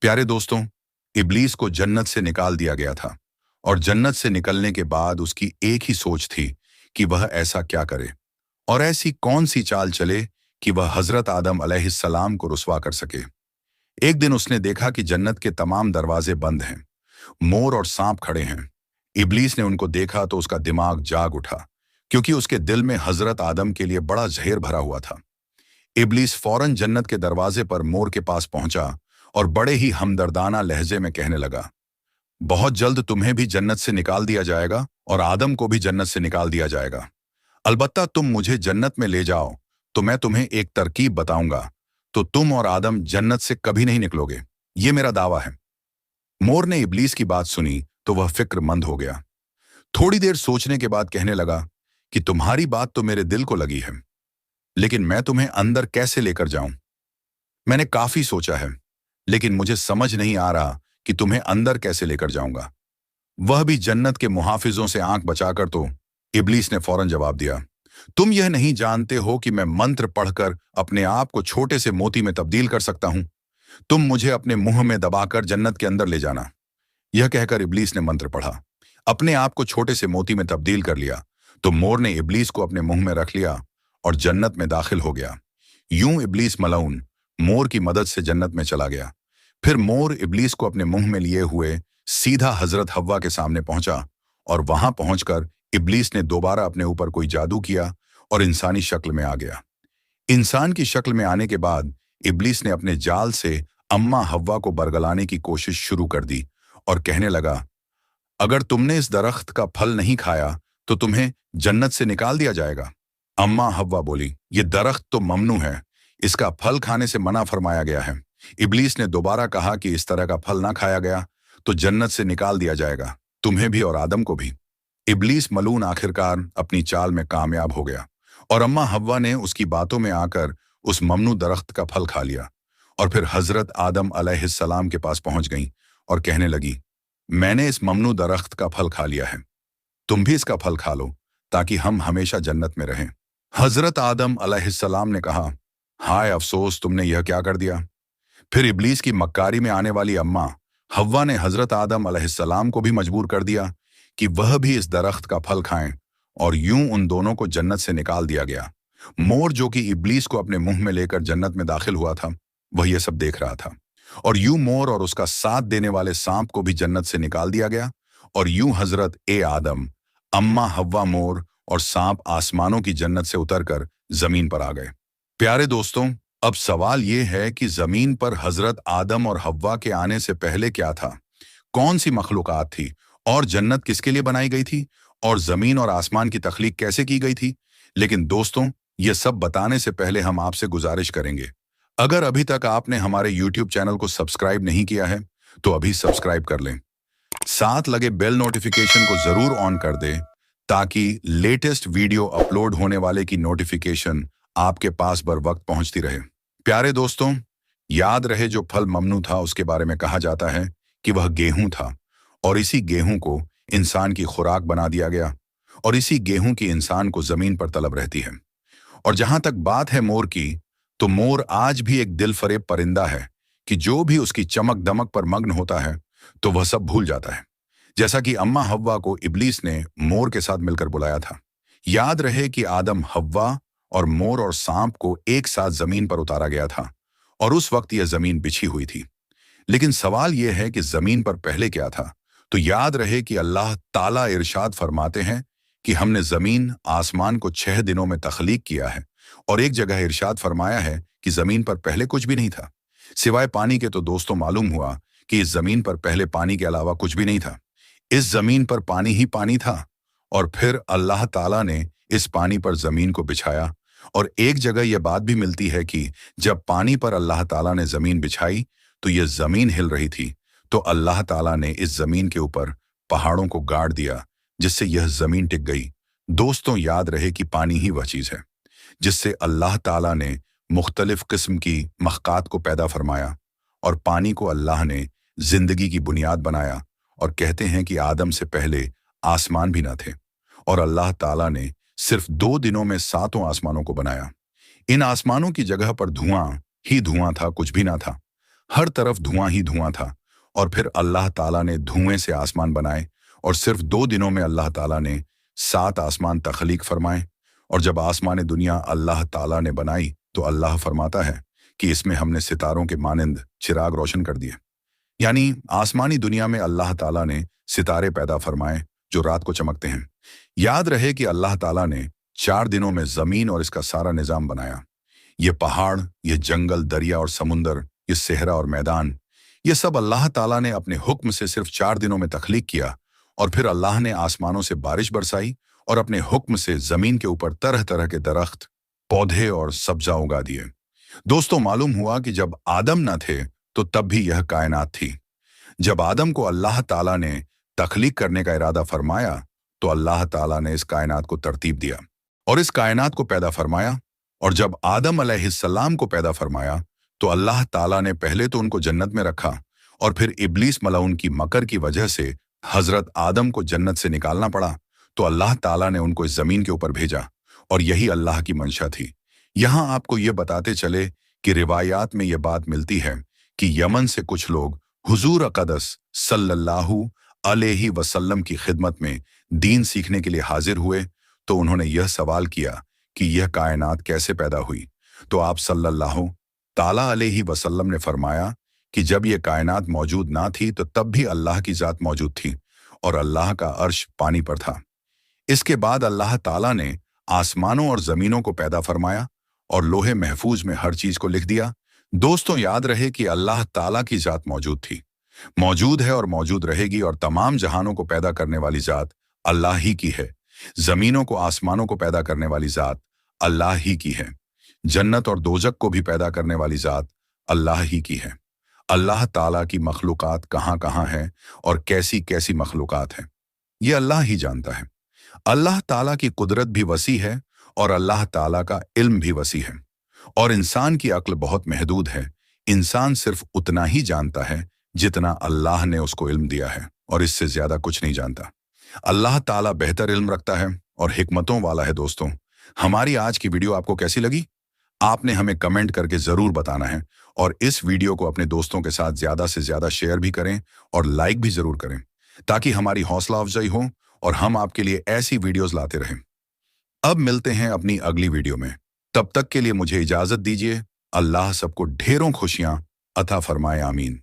प्यारे दोस्तों, इब्लीस को जन्नत से निकाल दिया गया था और जन्नत से निकलने के बाद उसकी एक ही सोच थी कि वह ऐसा क्या करे और ऐसी कौन सी चाल चले कि वह हजरत आदम अलैहिस्सलाम को रुसवा कर सके। एक दिन उसने देखा कि जन्नत के तमाम दरवाजे बंद हैं, मोर और सांप खड़े हैं। इब्लीस ने उनको देखा तो उसका दिमाग जाग उठा, क्योंकि उसके दिल में हजरत आदम के लिए बड़ा जहर भरा हुआ था। इब्लीस फौरन जन्नत के दरवाजे पर मोर के पास पहुंचा और बड़े ही हमदर्दाना लहजे में कहने लगा, बहुत जल्द तुम्हें भी जन्नत से निकाल दिया जाएगा और आदम को भी जन्नत से निकाल दिया जाएगा। अलबत्ता तुम मुझे जन्नत में ले जाओ तो मैं तुम्हें एक तरकीब बताऊंगा, तो तुम और आदम जन्नत से कभी नहीं निकलोगे। ये मेरा दावा है। मोर ने इब्लीस की बात सुनी तो वह फिक्रमंद हो गया। थोड़ी देर सोचने के बाद कहने लगा कि तुम्हारी बात तो मेरे दिल को लगी है, लेकिन मैं तुम्हें अंदर कैसे लेकर जाऊं? मैंने काफी सोचा है, लेकिन मुझे समझ नहीं आ रहा कि तुम्हें अंदर कैसे लेकर जाऊंगा, वह भी जन्नत के मुहाफिजों से आंख बचाकर। तो इब्लीस ने फौरन जवाब दिया, तुम यह नहीं जानते हो कि मैं मंत्र पढ़कर अपने आप को छोटे से मोती में तब्दील कर सकता हूं। तुम मुझे अपने मुंह में दबाकर जन्नत के अंदर ले जाना। यह कहकर इब्लीस ने मंत्र पढ़ा, अपने आप को छोटे से मोती में तब्दील कर लिया। तो मोर ने इब्लीस को अपने मुंह में रख लिया और जन्नत में दाखिल हो गया। यूं इब्लीस मलऊन मोर की मदद से जन्नत में चला गया। फिर मोर इब्लीस को अपने मुंह में लिए हुए सीधा हजरत हव्वा के सामने पहुंचा और वहां पहुंचकर इब्लीस ने दोबारा अपने ऊपर कोई जादू किया और इंसानी शक्ल में आ गया। इंसान की शक्ल में आने के बाद इब्लीस ने अपने जाल से अम्मा हव्वा को बरगलाने की कोशिश शुरू कर दी और कहने लगा, अगर तुमने इस दरख्त का फल नहीं खाया तो तुम्हें जन्नत से निकाल दिया जाएगा। अम्मा हव्वा बोली, ये दरख्त तो ममनू है, इसका फल खाने से मना फरमाया गया है। इब्लीस ने दोबारा कहा कि इस तरह का फल ना खाया गया तो जन्नत से निकाल दिया जाएगा, तुम्हें भी और आदम को भी। इब्लीस मलून आखिरकार अपनी चाल में कामयाब हो गया और अम्मा हव्वा ने उसकी बातों में आकर उस ममनू दरख्त का फल खा लिया और फिर हजरत आदम अलैहिस्सलाम के पास पहुंच गईं और कहने लगी, मैंने इस ममनू दरख्त का फल खा लिया है, तुम भी इसका फल खा लो ताकि हम हमेशा जन्नत में रहें। हजरत आदम अलैहिस्सलाम ने कहा, हाय अफसोस, तुमने यह क्या कर दिया। फिर इब्लीस की मक्कारी में आने वाली अम्मा हव्वा ने हजरत आदम अलैहिस्सलाम को भी मजबूर कर दिया कि वह भी इस दरख्त का फल खाएं और यूं उन दोनों को जन्नत से निकाल दिया गया। मोर, जो कि इब्लीस को अपने मुंह में लेकर जन्नत में दाखिल हुआ था, वह यह सब देख रहा था और यूं मोर और उसका साथ देने वाले सांप को भी जन्नत से निकाल दिया गया और यूं हजरत आदम, अम्मा हव्वा, मोर और सांप आसमानों की जन्नत से उतरकर जमीन पर आ गए। प्यारे दोस्तों, अब सवाल यह है कि जमीन पर हजरत आदम और हव्वा के आने से पहले क्या था, कौन सी मखलूकात थी और जन्नत किसके लिए बनाई गई थी और जमीन और आसमान की तख्लीक कैसे की गई थी। लेकिन दोस्तों, यह सब बताने से पहले हम आपसे गुजारिश करेंगे, अगर अभी तक आपने हमारे YouTube चैनल को सब्सक्राइब नहीं किया है तो अभी सब्सक्राइब कर लें, साथ लगे बेल नोटिफिकेशन को जरूर ऑन कर दें ताकि लेटेस्ट वीडियो अपलोड होने वाले की नोटिफिकेशन आपके पास बर वक्त पहुंचती रहे। प्यारे दोस्तों, याद रहे जो फल ममनू था उसके बारे में कहा जाता है कि वह गेहूं था और इसी गेहूं को इंसान की खुराक बना दिया गया और इसी गेहूं की इंसान को जमीन पर तलब रहती है। और जहां तक बात है मोर की, तो मोर आज भी एक दिल फरेब परिंदा है कि जो भी उसकी चमक दमक पर मग्न होता है तो वह सब भूल जाता है, जैसा कि अम्मा हव्वा को इब्लीस ने मोर के साथ मिलकर बुलाया था। याद रहे कि आदम, हव्वा और मोर और सांप को एक साथ जमीन पर उतारा गया था और उस वक्त यह जमीन बिछी हुई थी। लेकिन सवाल यह है कि जमीन पर पहले क्या था। तो याद रहे कि अल्लाह ताला इरशाद फरमाते हैं कि हमने जमीन आसमान को 6 दिनों में तख्लीक किया है और एक जगह इरशाद फरमाया है कि जमीन पर पहले कुछ भी नहीं था सिवाय पानी के। तो दोस्तों, मालूम हुआ कि इस जमीन पर पहले पानी के अलावा कुछ भी नहीं था। इस जमीन पर पानी ही पानी था और फिर अल्लाह ताला ने इस पानी पर जमीन को बिछाया। और एक जगह यह बात भी मिलती है कि जब पानी पर अल्लाह ताला ने जमीन बिछाई तो यह जमीन हिल रही थी, तो अल्लाह ताला ने इस जमीन के ऊपर पहाड़ों को गाड़ दिया जिससे यह जमीन टिक गई। दोस्तों, याद रहे कि पानी ही वह चीज है जिससे अल्लाह ताला ने मुख्तलिफ किस्म की मखलूकात को पैदा फरमाया और पानी को अल्लाह ने जिंदगी की बुनियाद बनाया। और कहते हैं कि आदम से पहले आसमान भी न थे और अल्लाह ताला ने सिर्फ 2 दिनों में 7 आसमानों को बनाया। इन आसमानों की जगह पर धुआं ही धुआं था, कुछ भी ना था। हर तरफ धुआं ही धुआं था। और फिर अल्लाह ताला ने धुएं से आसमान बनाए, और सिर्फ 2 दिनों में अल्लाह ताला ने 7 आसमान तख्लीक फरमाए। और जब आसमान दुनिया अल्लाह ताला ने बनाई तो अल्लाह फरमाता है कि इसमें हमने सितारों के मानिंद चिराग रोशन कर दिए। यानी आसमानी दुनिया में अल्लाह ताला ने सितारे पैदा फरमाए जो रात को चमकते हैं। याद रहे कि अल्लाह ताला ने 4 दिनों में जमीन और इसका सारा निजाम बनाया। ये पहाड़, ये जंगल, दरिया और समुंदर, ये सेहरा और मैदान, ये सब अल्लाह ताला ने अपने हुक्म से सिर्फ 4 दिनों में तख्लीक किया। और फिर अल्लाह ने आसमानों से बारिश बरसाई और अपने हुक्म से जमीन के ऊपर तरह तरह के दरख्त, पौधे और सब्जा उगा दिए। दोस्तों, मालूम हुआ कि जब आदम न थे तो तब भी यह कायनात थी। जब आदम को अल्लाह ताला ने तख्लीक करने का इरादा फरमाया तो अल्लाह ताला ने इस कायनात को तरतीब दिया और इस कायनात को पैदा फरमाया। और जब आदम अलैहिस्सलाम को पैदा फरमाया तो अल्लाह ताला ने पहले तो उनको जन्नत में रखा, और फिर इब्लीस मलाउन की मकर की वजह से हजरत आदम को जन्नत से निकालना पड़ा, तो अल्लाह ताला ने उनको इस जमीन के ऊपर भेजा। और यही अल्लाह की मंशा थी। यहाँ आपको ये बताते चले कि रिवायात में ये बात मिलती है कि यमन से कुछ लोग हुजूर अक़दस सल्लल्लाहु अलैहि वसल्लम की खिदमत में दीन सीखने के लिए हाजिर हुए, तो उन्होंने यह सवाल किया कि यह कायनात कैसे पैदा हुई। तो आप सल्लल्लाहु ताला अलैहि वसल्लम ने फरमाया कि जब यह कायनात मौजूद ना थी तो तब भी अल्लाह की जात मौजूद थी और अल्लाह का अर्श पानी पर था। इसके बाद अल्लाह ताला ने आसमानों और जमीनों को पैदा फरमाया और लोहे महफूज में हर चीज को लिख दिया। दोस्तों, याद रहे कि अल्लाह ताला की जात मौजूद थी, मौजूद है और मौजूद रहेगी, और तमाम जहानों को पैदा करने वाली जात अल्लाह ही की है। जमीनों को, आसमानों को पैदा करने वाली जात अल्लाह ही की है। जन्नत और दोजक को भी पैदा करने वाली जात अल्लाह ही की है। अल्लाह ताला की मखलूकात कहाँ कहाँ है और कैसी कैसी मखलूकात हैं, ये अल्लाह ही जानता है। अल्लाह ताला की कुदरत भी वसी है और अल्लाह ताला का इल्म भी वसी है। और इंसान की अक्ल बहुत महदूद है। इंसान सिर्फ उतना ही जानता है जितना अल्लाह ने उसको इल्म दिया है, और इससे ज्यादा कुछ नहीं जानता। अल्लाह ताला बेहतर इल्म रखता है और हिकमतों वाला है। दोस्तों, हमारी आज की वीडियो आपको कैसी लगी? आपने हमें कमेंट करके जरूर बताना है, और इस वीडियो को अपने दोस्तों के साथ ज्यादा से ज्यादा शेयर भी करें और लाइक भी जरूर करें, ताकि हमारी हौसला अफजाई हो और हम आपके लिए ऐसी वीडियोस लाते रहें। अब मिलते हैं अपनी अगली वीडियो में। तब तक के लिए मुझे इजाजत दीजिए। अल्लाह सबको ढेरों खुशियां अता फरमाए। आमीन।